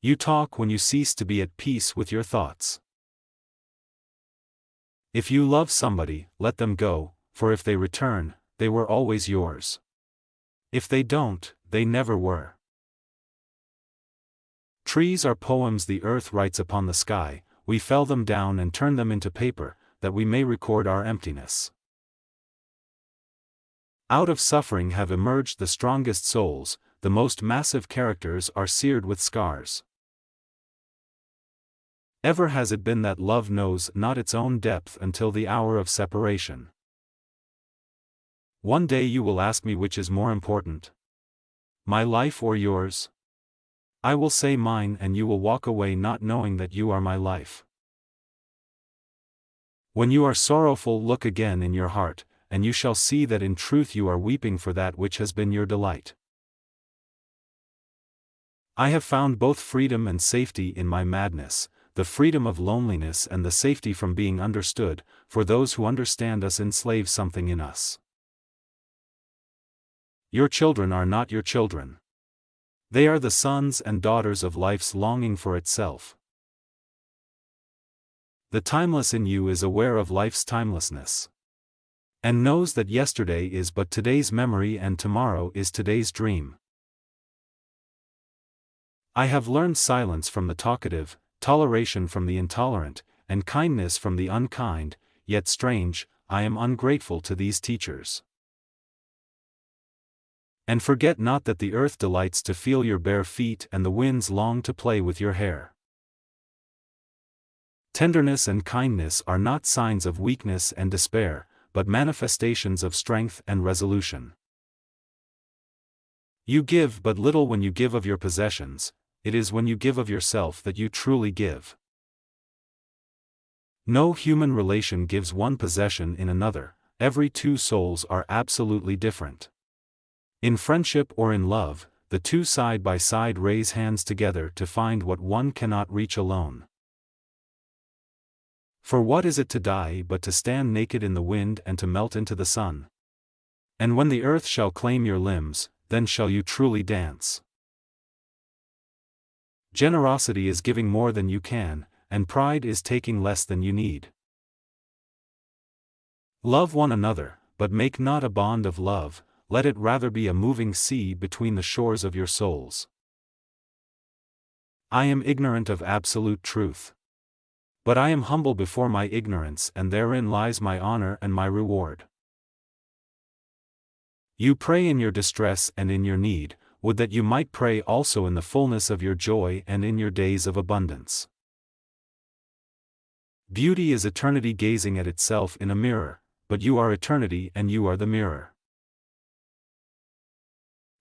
You talk when you cease to be at peace with your thoughts. If you love somebody, let them go, for if they return, they were always yours. If they don't, they never were. Trees are poems the earth writes upon the sky, we fell them down and turn them into paper, that we may record our emptiness. Out of suffering have emerged the strongest souls, the most massive characters are seared with scars. Ever has it been that love knows not its own depth until the hour of separation. One day you will ask me which is more important, my life or yours? I will say mine, and you will walk away not knowing that you are my life. When you are sorrowful, look again in your heart, and you shall see that in truth you are weeping for that which has been your delight. I have found both freedom and safety in my madness, the freedom of loneliness and the safety from being understood, for those who understand us enslave something in us. Your children are not your children. They are the sons and daughters of life's longing for itself. The timeless in you is aware of life's timelessness, and knows that yesterday is but today's memory and tomorrow is today's dream. I have learned silence from the talkative, toleration from the intolerant, and kindness from the unkind, yet strange, I am ungrateful to these teachers. And forget not that the earth delights to feel your bare feet and the winds long to play with your hair. Tenderness and kindness are not signs of weakness and despair, but manifestations of strength and resolution. You give but little when you give of your possessions, it is when you give of yourself that you truly give. No human relation gives one possession in another, every two souls are absolutely different. In friendship or in love, the two side by side raise hands together to find what one cannot reach alone. For what is it to die but to stand naked in the wind and to melt into the sun? And when the earth shall claim your limbs, then shall you truly dance. Generosity is giving more than you can, and pride is taking less than you need. Love one another, but make not a bond of love, let it rather be a moving sea between the shores of your souls. I am ignorant of absolute truth. But I am humble before my ignorance, and therein lies my honor and my reward. You pray in your distress and in your need, would that you might pray also in the fullness of your joy and in your days of abundance. Beauty is eternity gazing at itself in a mirror, but you are eternity and you are the mirror.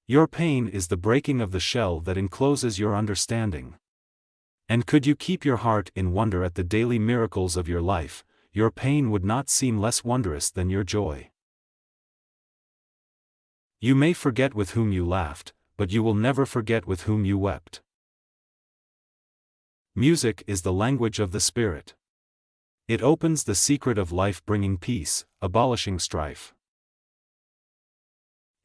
Your pain is the breaking of the shell that encloses your understanding. And could you keep your heart in wonder at the daily miracles of your life, your pain would not seem less wondrous than your joy. You may forget with whom you laughed, but you will never forget with whom you wept. Music is the language of the spirit. It opens the secret of life, bringing peace, abolishing strife.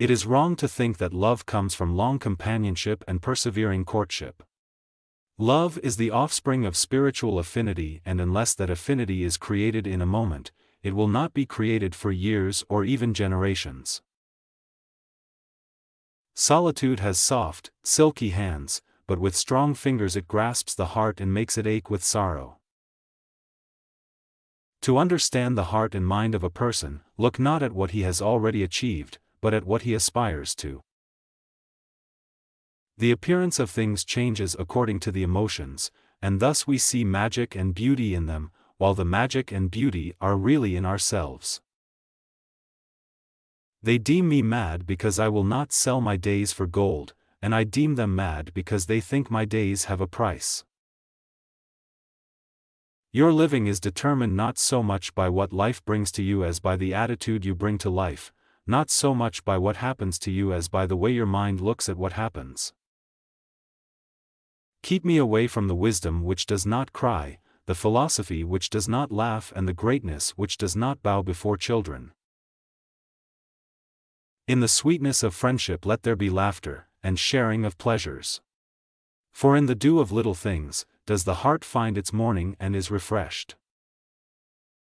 It is wrong to think that love comes from long companionship and persevering courtship. Love is the offspring of spiritual affinity, and unless that affinity is created in a moment, it will not be created for years or even generations. Solitude has soft, silky hands, but with strong fingers it grasps the heart and makes it ache with sorrow. To understand the heart and mind of a person, look not at what he has already achieved, but at what he aspires to. The appearance of things changes according to the emotions, and thus we see magic and beauty in them, while the magic and beauty are really in ourselves. They deem me mad because I will not sell my days for gold, and I deem them mad because they think my days have a price. Your living is determined not so much by what life brings to you as by the attitude you bring to life, not so much by what happens to you as by the way your mind looks at what happens. Keep me away from the wisdom which does not cry, the philosophy which does not laugh, and the greatness which does not bow before children. In the sweetness of friendship let there be laughter, and sharing of pleasures. For in the dew of little things, does the heart find its morning and is refreshed.